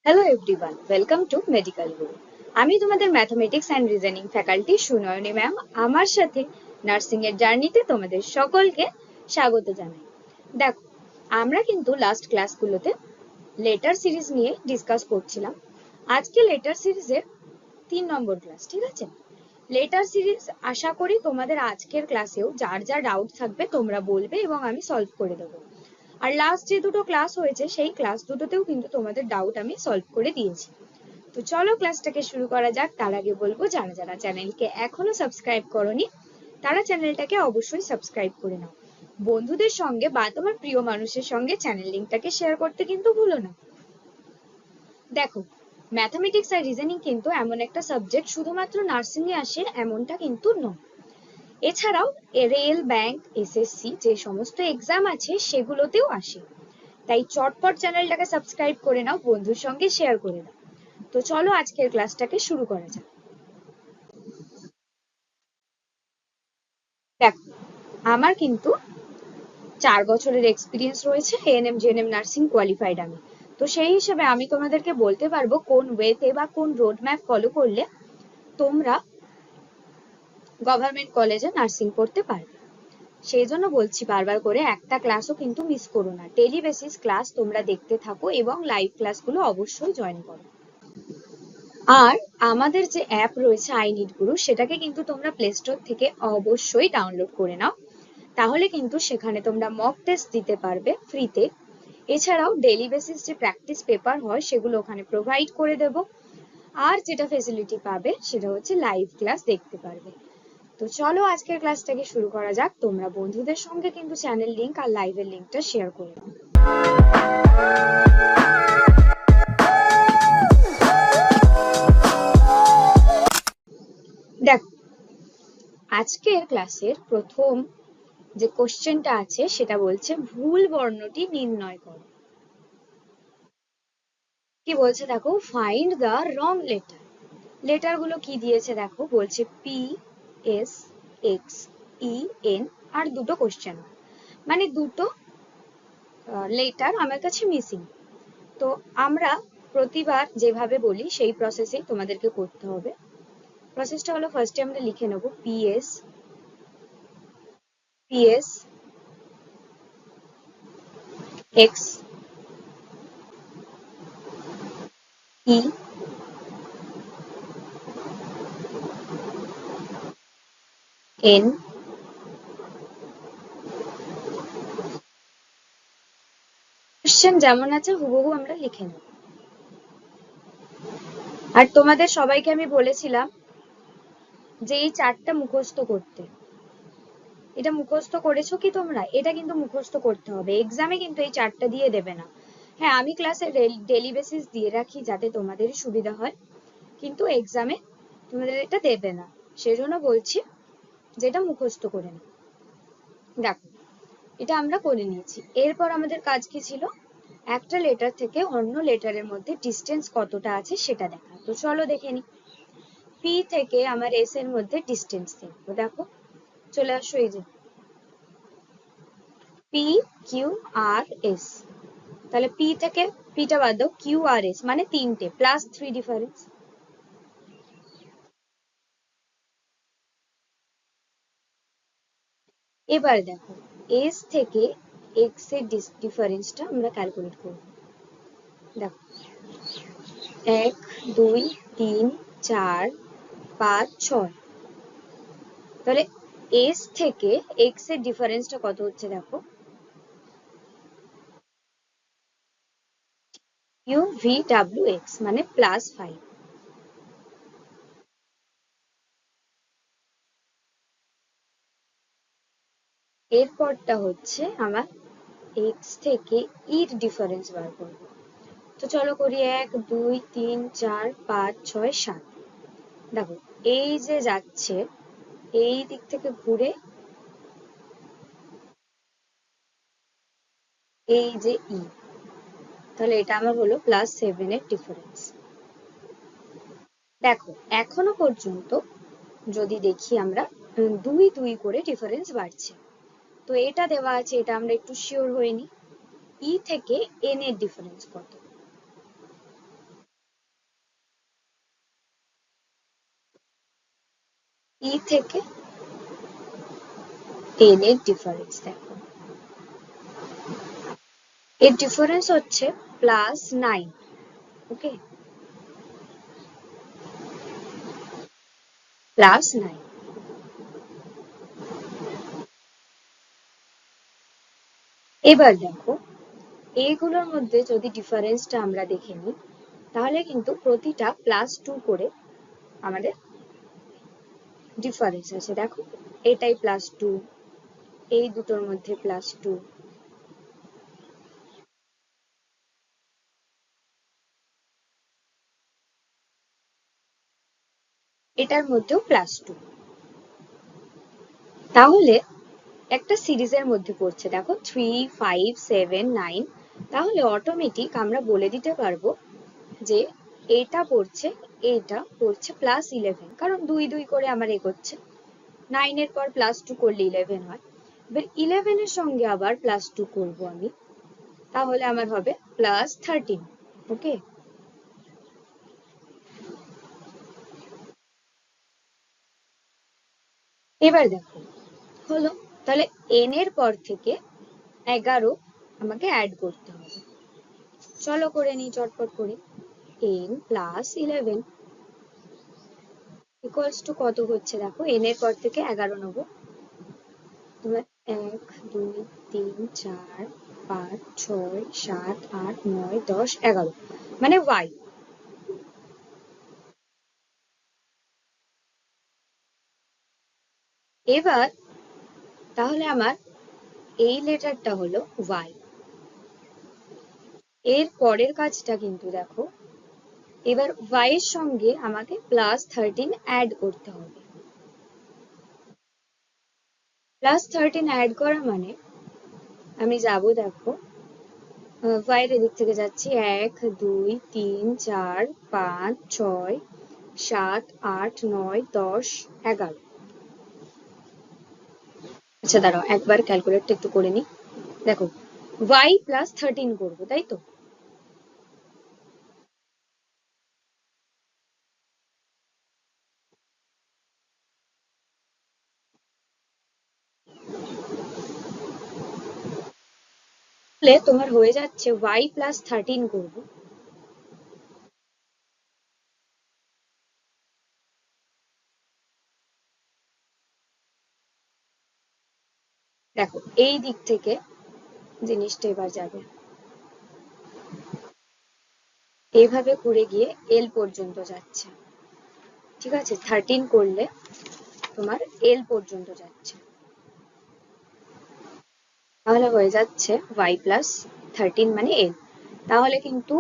Hello everyone, welcome to medical গুরু। আমি তোমাদের mathematics and reasoning faculty Sunayani ma'am. আমার সাথে নার্সিং এর জার্নিতে তোমাদের সকলকে স্বাগত জানাই। দেখো, আমরা কিন্তু লাস্ট ক্লাসগুলোতে লেটার সিরিজ নিয়ে ডিসকাস করছিলাম। আজকে লেটার সিরিজের 3 নম্বর ক্লাস, ঠিক আছে? লেটার সিরিজ আশা করি তোমাদের আজকের ক্লাসেও যার যা ডাউট থাকবে তোমরা বলবে এবং আমি সলভ করে দেবো। আর লাস্ট যে দুটো ক্লাস হয়েছে সেই ক্লাস দুটোতেও কিন্তু তোমাদের ডাউট আমি সলভ করে দিয়েছি। তো চলো ক্লাসটাকে শুরু করা যাক। তার আগে বলবো, যারা যারা চ্যানেলকে এখনো সাবস্ক্রাইব করোনি তারা চ্যানেলটাকে অবশ্যই সাবস্ক্রাইব করে নাও। বন্ধুদের সঙ্গে বা তোমার প্রিয় মানুষের সঙ্গে চ্যানেল লিংকটাকে শেয়ার করতে কিন্তু ভুলো না। দেখো, ম্যাথমেটিক্স আর রিজনিং কিন্তু এমন একটা সাবজেক্ট শুধুমাত্র নার্সিং এ আসে এমনটা কিন্তু নয়। এছাড়াও রেল, ব্যাংক, এসএসসি যে সমস্ত এক্সাম আছে সেগুলোতেও আসে। তাই চটপট চ্যানেলটাকে সাবস্ক্রাইব করে নাও, বন্ধুর সঙ্গে শেয়ার করে দাও। তো চলো আজকের ক্লাসটাকে শুরু করা যাক। দেখো, আমার কিন্তু 4 বছরের এক্সপিরিয়েন্স রয়েছে, এএনএম জিএনএম নার্সিং কোয়ালিফাইড আমি। তো সেই হিসেবে আমি তোমাদেরকে বলতে পারবো কোন ওয়েতে বা কোন রোড ম্যাপ ফলো করলে তোমরা গভর্নমেন্ট কলেজে নার্সিং পড়তে পারবে। সেই জন্য বলছি বারবার করে, একটা ক্লাসও কিন্তু মিস করো না। ডেইলি বেসিস ক্লাস তোমরা দেখতে থাকো এবং লাইভ ক্লাসগুলো অবশ্যই জয়েন করো। আর আমাদের যে অ্যাপ রয়েছে আই নিড গুরু, সেটাকে কিন্তু তোমরা প্লে স্টোর থেকে অবশ্যই ডাউনলোড করে নাও। তাহলে কিন্তু সেখানে তোমরা মক টেস্ট দিতে পারবে ফ্রিতে। এছাড়াও ডেইলি বেসিস যে প্র্যাকটিস পেপার হয় সেগুলো ওখানে প্রোভাইড করে দেব। আর যেটা ফেসিলিটি পাবে সেটা হচ্ছে লাইভ ক্লাস দেখতে পারবে। তো চলো আজকের ক্লাসটাকে শুরু করা যাক। তোমরা বন্ধুদের সঙ্গে কিন্তু চ্যানেল লিংক আর লাইভের লিংকটা শেয়ার করে দাও। দেখো, আজকের ক্লাসের প্রথম যে কোশ্চেনটা আছে সেটা বলছে ভুল বর্ণটি নির্ণয় করো। কি বলছে দেখো, find the wrong letter. Letter গুলো কি দিয়েছে দেখো, বলছে পি, এস, এক্স, ই, এন আর দুটো কোশ্চেন, মানে দুটো লেটার আমার কাছে মিসিং। তো আমরা প্রতিবার যেভাবে বলি সেই প্রসেসেই তোমাদেরকে করতে হবে। প্রসেসটা হলো, ফার্স্টে আমরা লিখে নেব পিএস, পিএস, এক্স, ই, এন, কোশ্চেন যেমন আছে হুবহু আমরা লিখে নেব। আর তোমাদের সবাইকে আমি বলেছিলাম যে এই চারটা মুখস্থ করতে। এটা মুখস্থ করেছো কি তোমরা? এটা কিন্তু মুখস্থ করতে হবে, এক্সামে কিন্তু এই চারটা দিয়ে দেবে না। হ্যাঁ, আমি ক্লাসে ডেইলি বেসিস দিয়ে রাখি যাতে তোমাদেরই সুবিধা হয়, কিন্তু এক্সামে তোমাদের এটা দেবে না। সেজন্য বলছি যেটা মুখস্থ করে না। দেখো, এটা আমরা করে নিয়েছি। এরপর আমাদের কাজ কি ছিল? একটা লেটার থেকে অন্য লেটারের মধ্যে ডিস্টেন্স কতটা আছে সেটা দেখা। তো চলো দেখে নি। পি থেকে আমার এস এর মধ্যে ডিস্টেন্স দেখবো। দেখো, চলে আসো, এই যে পি, কিউ আর এস। তাহলে পি থেকে পিটা বাদ দাও, কিউ আর এস মানে তিনটে, প্লাস 3 ডিফারেন্স। এবার দেখো, এস থেকে এক্স এর ডিফারেন্সটা আমরা ক্যালকুলেট করব। দেখো, 1, 2, 3, 4, 5, 6। তাহলে এস থেকে এক্স এর ডিফারেন্সটা কত হচ্ছে দেখো, ইউ ভি ডাব্লিউ এক্স মানে +5। এরপরটা হচ্ছে আমার এক্স থেকে ইর ডিফারেন্স বার করবো। তো চলো করি, 1, 2, 3, 4, 5, 6, 7। দেখো, এই যে যাচ্ছে এই দিক থেকে ঘুরে এই যে ই, তাহলে এটা আমার হলো +7 এর ডিফারেন্স। দেখো, এখনো পর্যন্ত যদি দেখি আমরা 2 2 করে ডিফারেন্স বাড়ছে। তো এটা দেওয়া আছে, এটা আমরা একটু শিওর হয়ে নি। ই থেকে এন এর ডিফারেন্স কত? ই থেকে এন এর ডিফারেন্স দেখো, এর ডিফারেন্স হচ্ছে +9। ওকে, +9। এবার দেখো এগুলোর মধ্যে যদি ডিফারেন্সটা আমরা দেখে নিই, তাহলে কিন্তু প্রতিটা +2 করে আমাদের ডিফারেন্স আছে। দেখো এটাই +2, এই দুটোর মধ্যে +2, এটার মধ্যেও +2। তাহলে একটা সিরিজের মধ্যে পড়ছে দেখো 3, 5, 7, 9। তাহলে অটোমেটিক আমরা বলে দিতে পারবো যে এটা পড়ছে +11, কারণ 2 2 করে আমার এগোচ্ছে। 9 এর পর +2 করলে 11 হয়। এবার 11 এর সঙ্গে আবার +2 করবো আমি, তাহলে আমার হবে +13। ওকে, এবার দেখো হলো, তাহলে n এর পর থেকে 11 আমাকে অ্যাড করতে হবে। চলো করে নিই চটপট করে। n + 11 ইকুয়ালস টু কত হচ্ছে দেখো, n এর পর থেকে 11 নেব। তোমার 1 2 3 4 5 6 7 8 9 10 11 মানে y। এবার তাহলে আমার এই লেটারটা হলো y। এর পরের কাজটা কিন্তু দেখো, এবার y এর সঙ্গে আমাকে +13 অ্যাড করতে হবে। +13 অ্যাড করা মানে আমি যাব দেখো, y এর দিক থেকে যাচ্ছি 1 2 3 4 5 6 7 8 9 10 11। আচ্ছা দাঁড়াও একবার ক্যালকুলেটটা একটু করে নিই। দেখো y +13 করবো, তাই তো? তাহলে তোমার হয়ে যাচ্ছে y +13 করবো। দেখো এই দিক থেকে জিনিসটা এবার যাবে, এইভাবে করে গিয়ে এল পর্যন্ত যাচ্ছে। ঠিক আছে, 13 করলে তোমার এল পর্যন্ত যাচ্ছে, তাহলে হয়ে যাচ্ছে y +13 মানে এল। তাহলে কিন্তু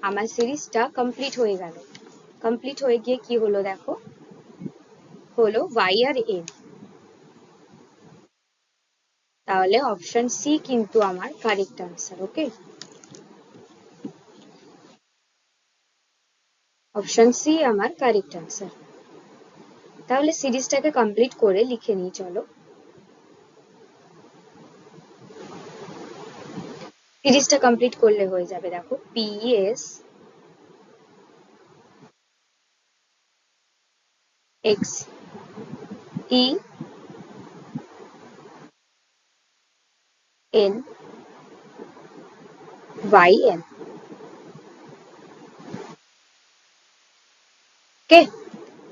আমার সিরিজটা কমপ্লিট হয়ে গেল। কমপ্লিট হয়ে গিয়ে কি হলো দেখো, হলো y আর এল। তাহলে অপশন সি কিন্তু আমার কারেক্ট আনসার। ওকে, অপশন সি আমার কারেক্ট আনসার। তাহলে সিরিজটাকে কমপ্লিট করে লিখে নিই চলো। সিরিজটা কমপ্লিট করলে হয়ে যাবে দেখো PS X E N Y N। ওকে,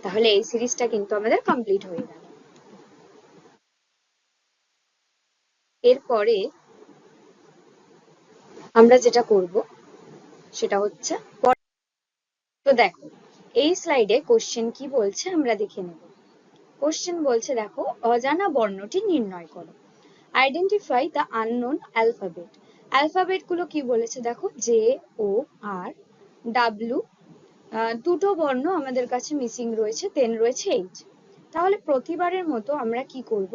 তাহলে এই সিরিজটা কিন্তু আমাদের কমপ্লিট হয়ে গেল। এরপরে আমরা যেটা করব সেটা হচ্ছে, তো দেখো এই স্লাইডে কোশ্চেন কি বলছে আমরা দেখে নেব। কোশ্চেন বলছে দেখো, অজানা বর্ণটি নির্ণয় করো। Identify the unknown alphabet. Alphabet গুলো কি বলেছে দেখো, জে ও আর ডাব্লিউ, দুটো বর্ণ আমাদের কাছে মিসিং রয়েছে, দেন রয়েছে এইচ। তাহলে প্রতিবারের মতো আমরা কি করব,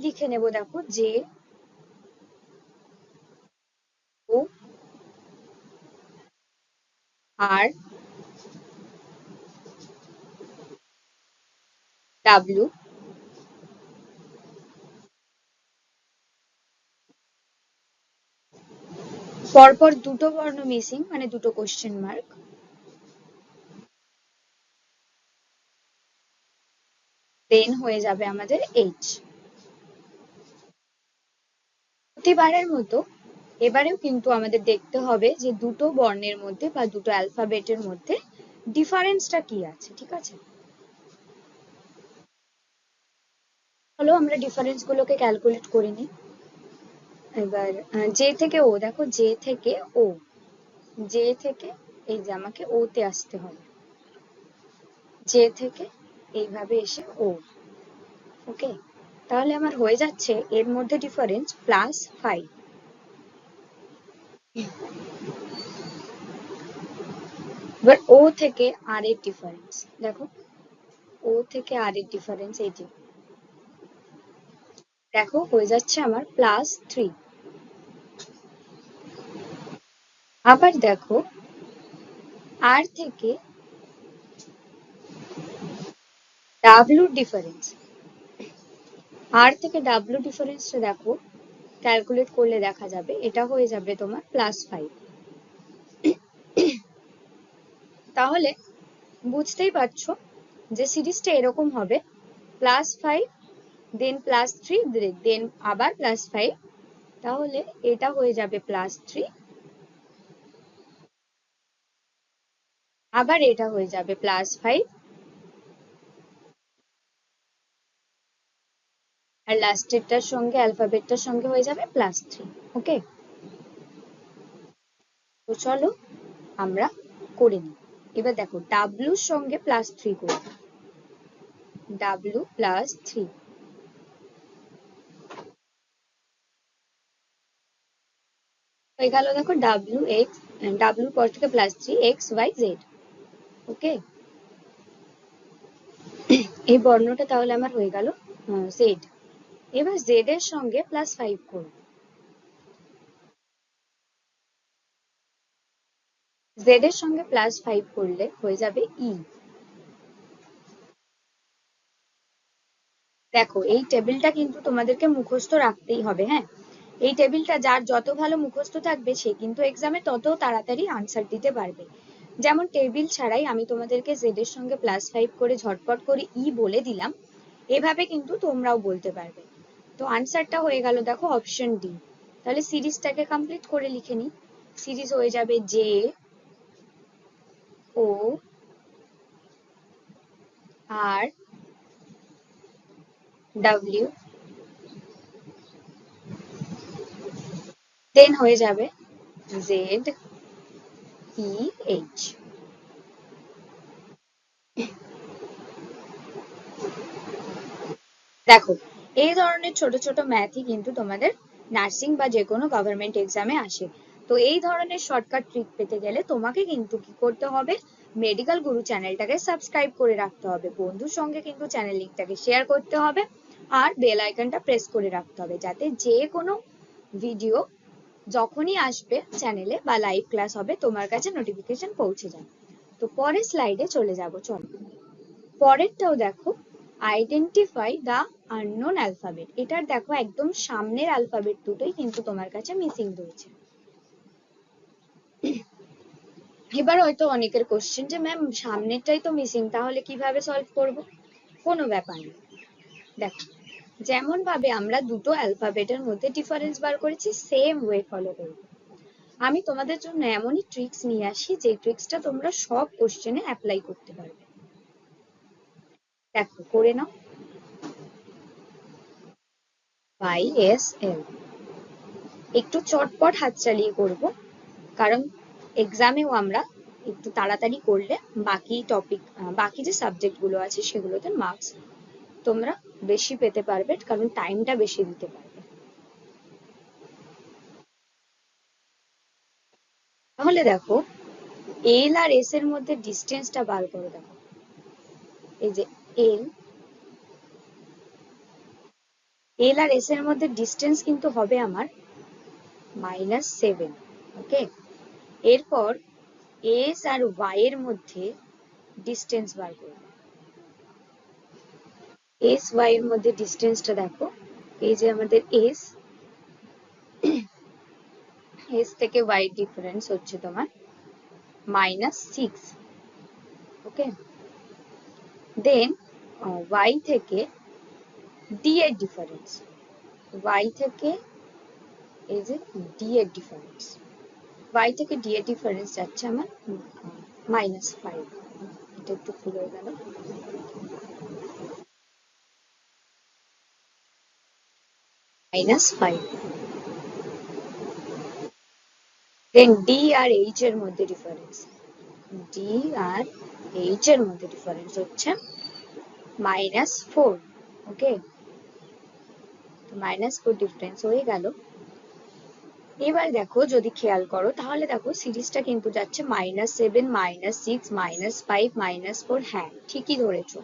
লিখে নেব দেখো জে ও আর ডাব্লিউ, পরপর দুটো বর্ণ মিসিং মানে দুটো কোশ্চেন মার্ক। দেন হয়ে যাবে আমাদের এইচ। প্রতিবারের মতো এবারেও কিন্তু আমাদের দেখতে হবে যে দুটো বর্ণের মধ্যে বা দুটো অ্যালফাবেটের মধ্যে ডিফারেন্সটা কি আছে, ঠিক আছে? চলো আমরা ডিফারেন্স গুলোকে ক্যালকুলেট করে নিই। এবার জে থেকে ও, দেখো জে থেকে ও, জে থেকে এই যে আমাকে ও তে আসতে হবে, জে থেকে এইভাবে এসে ও, ওকে। তাহলে আমার হয়ে যাচ্ছে এর মধ্যে ডিফারেন্স +5। এবার ও থেকে আর এর ডিফারেন্স দেখো, ও থেকে আর এর ডিফারেন্স এই যে দেখো হয়ে যাচ্ছে আমার +3। আবার দেখো আর থেকে ডাব্লুর ডিফারেন্স, আর থেকে ডাব্লু ডিফারেন্সটা দেখো ক্যালকুলেট করলে দেখা যাবে এটা হয়ে যাবে তোমার +5। তাহলে বুঝতেই পারছো যে সিরিজটা এরকম হবে +5 দেন +3 দেন আবার +5। তাহলে এটা হয়ে যাবে +3, আবার এটা হয়ে যাবে +5, আর লাস্টেরটার সঙ্গে অ্যালফাবেটটার সঙ্গে হয়ে যাবে +3। ওকে, তো চলো আমরা করে নিই। এবার দেখো ডাব্লুর সঙ্গে +3 করব, W+3 হয়ে গেল। দেখো ডাব্লুর পর থেকে +3 XYZ। ওকে, এই বর্ণটা তাহলে আমার হয়ে গেল জেড। এবার জেড এর সঙ্গে +5 করব, জেড এর সঙ্গে +5 করলে হয়ে যাবে ই। দেখো এই টেবিলটা কিন্তু তোমাদেরকে মুখস্থ রাখতেই হবে, হ্যাঁ। এই টেবিলটা যার যত ভালো মুখস্থ থাকবে সে কিন্তু এক্সামে তত তাড়াতাড়ি আনসার দিতে পারবে। যেমন টেবিল ছাড়াই আমি তোমাদেরকে জেড এর সঙ্গে +5 করে ঝটপট করে ই বলে দিলাম, এভাবে কিন্তু তোমরাও বলতে পারবে। তো আনসারটা হয়ে গেল দেখো অপশন ডি। তাহলে সিরিজটাকে কমপ্লিট করে লিখে নিই। সিরিজ হয়ে যাবে জে ও আর ডাব্লিউ, দেন হয়ে যাবে জেড ই এইচ। দেখো এই ধরনের ছোট ছোট ম্যাথই কিন্তু তোমাদের নার্সিং বা যে কোনো গভর্নমেন্ট এক্সামে আসে। তো এই ধরনের শর্টকাট ট্রিক পেতে গেলে তোমাকে কিন্তু কি করতে হবে, মেডিকেল গুরু চ্যানেলটাকে সাবস্ক্রাইব করে রাখতে হবে, বন্ধুর সঙ্গে কিন্তু চ্যানেল লিংকটাকে শেয়ার করতে হবে, আর বেল আইকনটা প্রেস করে রাখতে হবে যাতে যে কোনো ভিডিও যখনই আসবে চ্যানেলে বা লাইভ ক্লাস হবে তোমার কাছে নোটিফিকেশন পৌঁছে যায়। তো পরের স্লাইডে চলে যাব, চলো। পরেরটাও দেখো, আইডেন্টিফাই দ্য আননোন অ্যালফাবেট। এটার দেখো একদম সামনের অ্যালফাবেট দুটোই কিন্তু তোমার কাছে মিসিং রয়েছে। এবার হয়তো অনেকের কোশ্চেন যে ম্যাম সামনেরটাই তো মিসিং, তাহলে কিভাবে সলভ করব? কোনো ব্যাপার না, দেখো যেমন ভাবে আমরা দুটো অ্যালফাবেটের মধ্যে ডিফারেন্স বার করেছি সেম ওয়ে ফলো করব। আমি তোমাদের জন্য এমনই ট্রিক্স নিয়ে আসি যে ট্রিক্সটা তোমরা সব কোশ্চেনে অ্যাপ্লাই করতে পারবে। দেখো করে নাও, YSL। একটু চটপট হাত চালিয়ে করব, কারণ এক্সামেও আমরা একটু তাড়াতাড়ি করলে বাকি টপিক বাকি যে সাবজেক্ট গুলো আছে সেগুলোতে মার্কস তোমরা বেশি পেতে পারবে, কারণ টাইমটা বেশি দিতে পারবে। তাহলে দেখো এল আর এস এর মধ্যে ডিস্টেন্সটা বার করে দেখো, এই যে এল এল আর এস এর মধ্যে ডিস্টেন্স কিন্তু হবে আমার -7। ওকে, এরপর এস আর ওয়াই এর মধ্যে ডিস্টেন্স বার করব। এস ওয়াই এর মধ্যে ডিস্টেন্সটা দেখো, এই যে আমাদের এস, এস থেকে ওয়াই ডিফারেন্স হচ্ছে তোমার -6। ওকে, দেন y থেকে d এর ডিফারেন্স, y থেকে এই যে d এর ডিফারেন্স, y থেকে d এর ডিফারেন্স যাচ্ছে আমার -5, এটা একটু ভুল হয়ে গেল, -5। দেন d আর h এর মধ্যে ডিফারেন্স, d আর h এর মধ্যে ডিফারেন্স হচ্ছে -4, ওকে, -4 ডিফারেন্স হয়ে গেল। এবার দেখো যদি খেয়াল করো তাহলে দেখো সিরিজটা কিন্তু যাচ্ছে -7, -6, -5, -4, হ্যাঁ ঠিকই ধরেছো,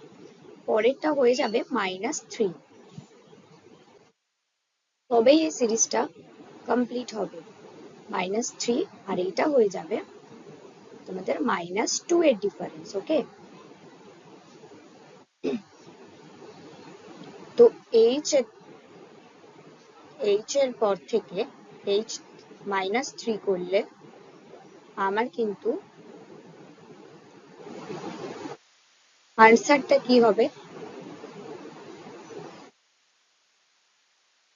পরেরটা হয়ে যাবে -3, তবেই এই সিরিজটা কমপ্লিট হবে, -3, আর এটা হয়ে যাবে তোমাদের -2 এর ডিফারেন্স, ওকে। তো h এর পর থেকে h -3 করলে আমার কিন্তু আনসারটা কি হবে,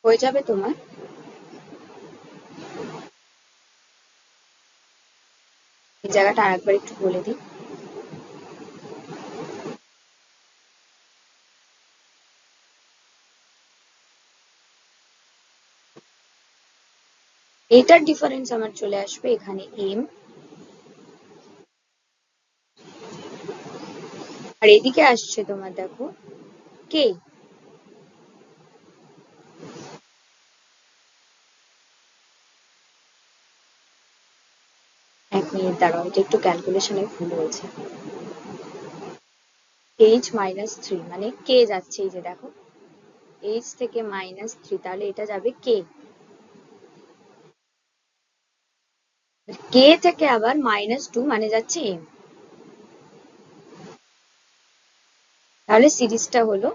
হয়ে যাবে তোমার এই জায়গাটা আরেকবার একটু বলে দিই, এটার ডিফারেন্স আমার চলে আসবে এখানে m, আর এদিকে আসছে তোমার দেখো k। এক মিনিট দাঁড়াও, এটা একটু ক্যালকুলেশনে ভুল হয়েছে, h -3 মানে k যাচ্ছে, এই যে দেখো h থেকে -3, তাহলে এটা যাবে k, k থেকে আবার -2 মানে যাচ্ছে m, তাহলে সিরিজটা হলো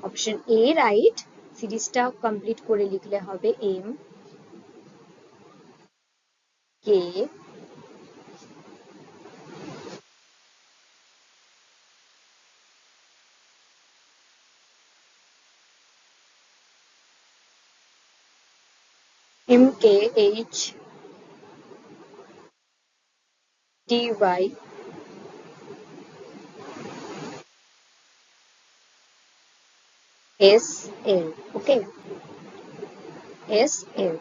অপশন এ রাইট। সিরিজটা কমপ্লিট করে লিখলে হবে m k h dy sl, ওকে, sl।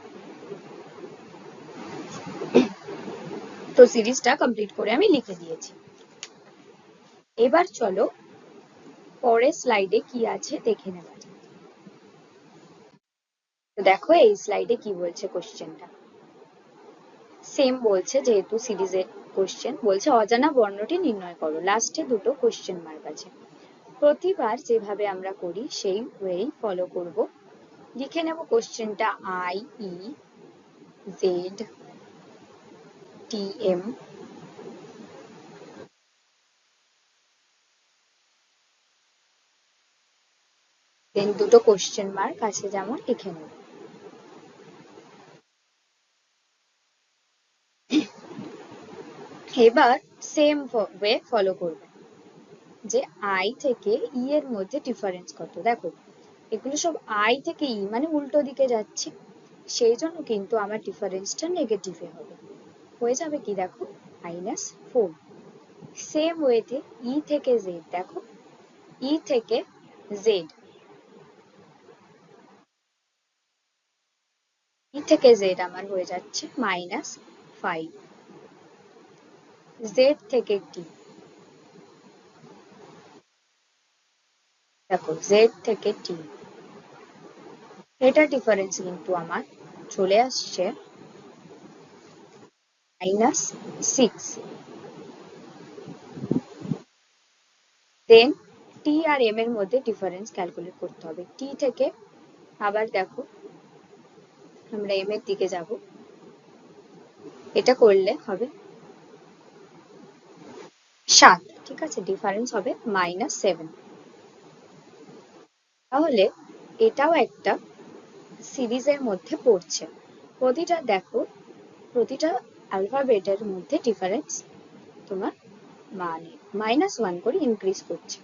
তো সিরিজটা কমপ্লিট করে আমি লিখে দিয়েছি। এবার চলো পরের স্লাইডে কি আছে দেখে নেওয়া যাক। তো দেখো এই স্লাইডে কি বলছে কোশ্চেনটা, সেম বলছে যেহেতু সিরিজের কোশ্চেন, বলছে অজানা বর্ণটি নির্ণয় করো, লাস্টে দুটো কোশ্চেন মার্ক আছে। প্রতিবার যেভাবে আমরা করি সেই ওয়েই ফলো করব। লিখে নেব কোশ্চেনটা i e z t m, দেন দুটো কোশ্চেন মার্ক আছে যেমন লিখে নেব। এবার সেম ওয়ে ফলো করবে যে i থেকে e এর মধ্যে ডিফারেন্স কত। দেখো এগুলো সব i থেকে e মানে উল্টো দিকে যাচ্ছে, সেই জন্য কিন্তু আমার ডিফারেন্সটা নেগেটিভে হবে, হয়ে যাবে কি দেখো -4। সেম ওয়েতে e থেকে z, দেখো e থেকে z, e থেকে z আমার হয়ে যাচ্ছে -5, z থেকে t, দেখো z থেকে t, এটা ডিফারেন্স কিন্তু আমার চলে আসছে -6। দেন t আর m এর মধ্যে ডিফারেন্স ক্যালকুলেট করতে হবে, t থেকে আবার দেখো আমরা m এর দিকে যাব, এটা করলে হবে 7, ঠিক আছে, ডিফারেন্স হবে -7। তাহলে এটাও একটা সিরিজের মধ্যে পড়ছে, প্রতিটা দেখো প্রতিটা অ্যালফাবেটের মধ্যে ডিফারেন্স তোমার মানে -1 করে ইনক্রিজ করছে।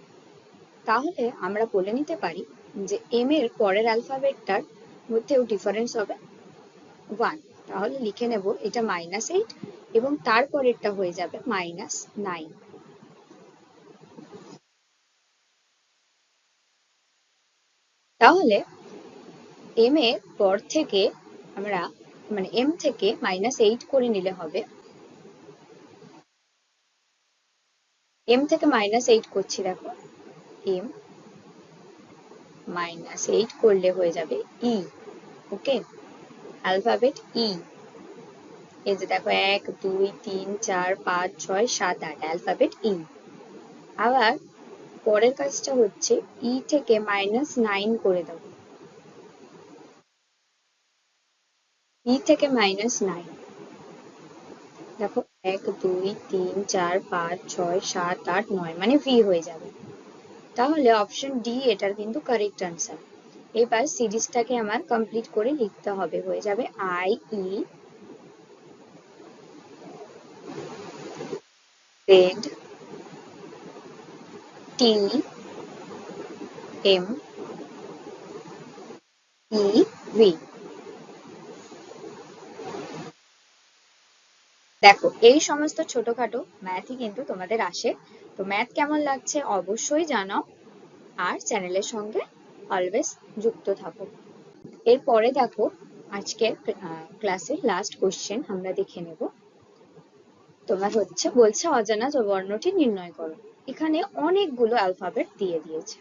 তাহলে আমরা বলে নিতে পারি যে এম এর পরের অ্যালফাবেটটার মধ্যেও ডিফারেন্স হবে 1। তাহলে লিখে নেব এটা -8 এবং তারপরেরটা হয়ে যাবে -9। তাহলে এম এর পর থেকে আমরা এম থেকে -8 করে নিলে হবে, এম থেকে -8 করছি, দেখো এম -8 করলে হয়ে যাবে ই। ওকে, অ্যালফাবেট ই। এই যে দেখো 1 2 3 4 5 6 7 8 অ্যালফাবেট ই। আবার পরের কাজটা হচ্ছে ই থেকে -9 করে দেবো, ই থেকে -9। দেখো 1 2 3 4 5 6 7 8 9 মানে ভি হয়ে যাবে। তাহলে অপশন ডি এটার কিন্তু কারেক্ট আনসার। এবার সিরিজটাকে আমার কমপ্লিট করে লিখতে হবে, হয়ে যাবে I E Z T M E V. দেখো এই সমস্ত ছোটখাটো ম্যাথই কিন্তু তোমাদের আসে। তো ম্যাথ কেমন লাগছে অবশ্যই জানাও, আর চ্যানেলের সঙ্গে অলওয়েজ যুক্ত থাকো। এরপরে দেখো আজকের ক্লাসের লাস্ট কোশ্চেন আমরা দেখে নেব। তোমার হচ্ছে বলছে অজানা বর্ণটি নির্ণয় করো। এখানে অনেকগুলো অ্যালফাবেট দিয়ে দিয়েছে,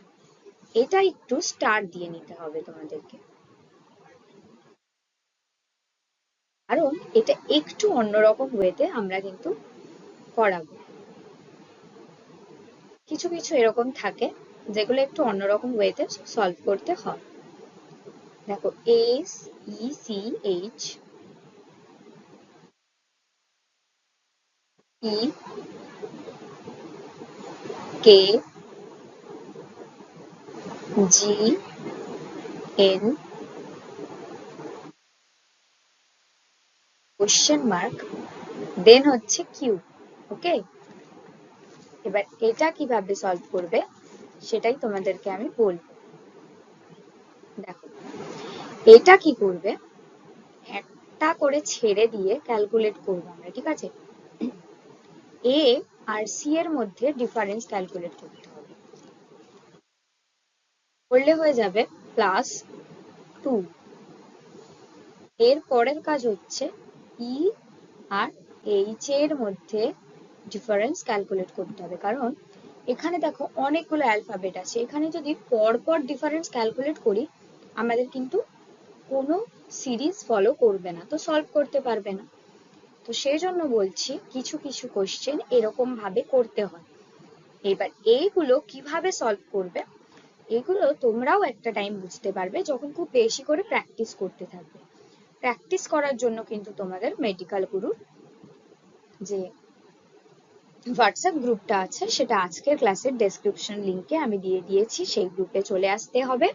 এটা একটু স্টার দিয়ে নিতে হবে তোমাদেরকে, কারণ এটা একটু অন্যরকম ওয়েতে আমরা কিন্তু করাবো। কিছু কিছু এরকম থাকে যেগুলো একটু অন্যরকম ওয়েতে সলভ করতে হয়। দেখো S E C H E K G N question mark then হচ্ছে কিউ। ওকে, এবার এটা কিভাবে সলভ করবে সেটাই তোমাদেরকে আমি বলবো। দেখো এটা কি করবে, একটা করে ছেড়ে দিয়ে ক্যালকুলেট করবো আমরা, ঠিক আছে? এ আর সি এর মধ্যে ডিফারেন্স ক্যালকুলেট করতে হবে, করলে হয়ে যাবে +2। এর পরের কাজ হচ্ছে ই আর এইচ এর মধ্যে ডিফারেন্স ক্যালকুলেট করতে হবে, কারণ এখানে দেখো অনেকগুলো অ্যালফাবেট আছে, এখানে যদি পরপর ডিফারেন্স ক্যালকুলেট করি আমাদের কিন্তু কোনো সিরিজ ফলো করবে না, তো সলভ করতে পারবে না। তো সেই জন্য বলছি কিছু কিছু কোশ্চেন এরকম ভাবে করতে হয়। এবার এইগুলো কিভাবে সলভ করবে এগুলো তোমরাও একটা টাইম বুঝতে পারবে যখন খুব বেশি করে প্র্যাকটিস করতে থাকবে। প্র্যাকটিস করার জন্য কিন্তু তোমাদের মেডিকেল গুরুর যে হোয়াটসঅ্যাপ গ্রুপটা আছে সেটা আজকের ক্লাসের ডেসক্রিপশন লিংকে আমি দিয়ে দিয়েছি, সেই গ্রুপে চলে আসতে হবে।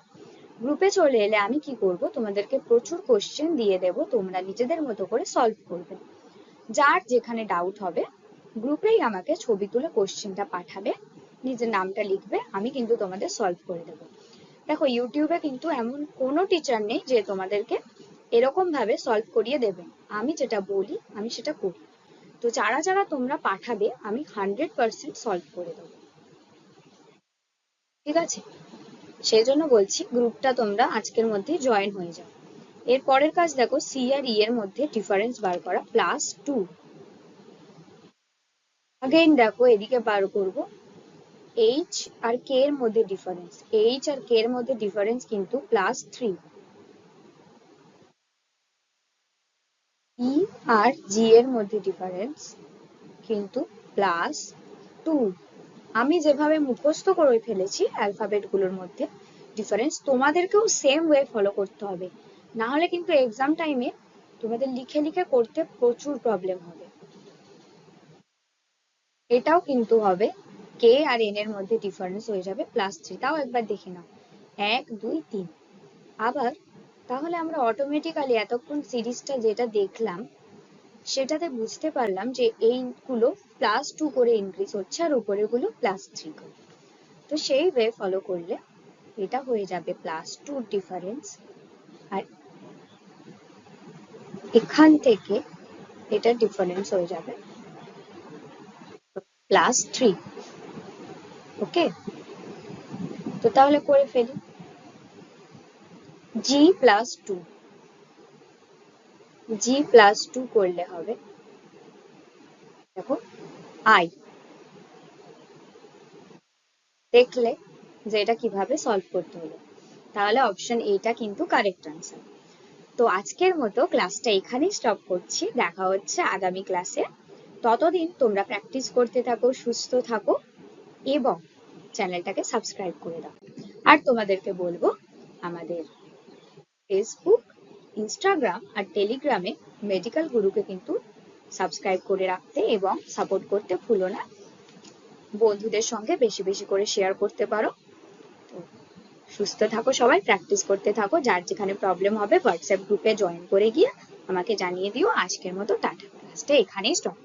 গ্রুপে চলে এলে আমি কি করব, তোমাদেরকে প্রচুর কোশ্চেন দিয়ে দেব, তোমরা নিজেদের মতো করে সলভ করবে। যার যেখানে ডাউট হবে গ্রুপেই আমাকে ছবি তুলে কোশ্চেনটা পাঠাবে, নিজের নামটা লিখবে, আমি কিন্তু তোমাদের সলভ করে দেবো। দেখো ইউটিউবে কিন্তু এমন কোনো টিচার নেই যে তোমাদেরকে এরকম ভাবে সলভ করিয়ে দেবে, আমি যেটা বলি আমি সেটা করি। তো যারা যারা তোমরা পাঠাবে আমি 100% সলভ করে দেবো, ঠিক আছে? সেই জন্য বলছি গ্রুপটা তোমরা আজকের মধ্যে জয়েন হয়ে যাও। এর পরের কাজ দেখো সি আর ই এর মধ্যে ডিফারেন্স বার করা +2। अगेन দেখো এদিকে বার করব এইচ আর কে এর মধ্যে ডিফারেন্স, এইচ আর কে এর মধ্যে ডিফারেন্স কিন্তু +3। ই আর জি এর মধ্যে ডিফারেন্স কিন্তু +2। আমি যেভাবে মুখস্থ করে ফেলেছি অ্যালফাবেট গুলোর মধ্যে ডিফারেন্স, তোমাদেরকেও সেম ওয়ে ফলো করতে হবে, না হলে কিন্তু এক্সাম টাইমে তোমাদের লিখে লিখে করতে প্রচুর প্রবলেম হবে। এটাও কিন্তু হবে কে আর এন এর মধ্যে ডিফারেন্স হয়ে যাবে +3। তাও একবার দেখে নাও 1 2 3। আবার তাহলে আমরা অটোমেটিক্যালি এতক্ষণ সিরিজটা যেটা দেখলাম সেটাতে বুঝতে পারলাম যে এইগুলো +2 করে ইনক্রিজ হচ্ছে আর উপরের গুলো +3 করে। তো সেই ওয়ে ফলো করলে এটা হয়ে যাবে +2 ডিফারেন্স, আর এখান থেকে এটা ডিফারেন্স হয়ে যাবে +3। ওকে, তো তাহলে করে ফেলি। g+2 করলে হবে দেখো i। দেখলে যে এটা কিভাবে সলভ করতে হলো, তাহলে অপশন এইটা কিন্তু কারেক্ট আনসার। তো আজকের মতো ক্লাসটা এখানেই স্টপ করছি, দেখা হচ্ছে আগামী ক্লাসে। ততদিন তোমরা প্র্যাকটিস করতে থাকো, সুস্থ থাকো এবং চ্যানেলটাকে সাবস্ক্রাইব করে দাও। আর তোমাদেরকে বলবো আমাদের ফেসবুক, ইনস্টাগ্রাম আর টেলিগ্রামে মেডিকেল গুরুকে কিন্তু সাবস্ক্রাইব করে রাখতে এবং সাপোর্ট করতে ভুলো না। বন্ধুদের সঙ্গে বেশি বেশি করে শেয়ার করতে পারো। তো সুস্থ থাকো সবাই, প্র্যাকটিস করতে থাকো। যার যেখানে প্রবলেম হবে হোয়াটসঅ্যাপ গ্রুপে জয়েন করে গিয়ে আমাকে জানিয়ে দিও। আজকের মতো টাটা, ক্লাসটা এখানেই স্টপ।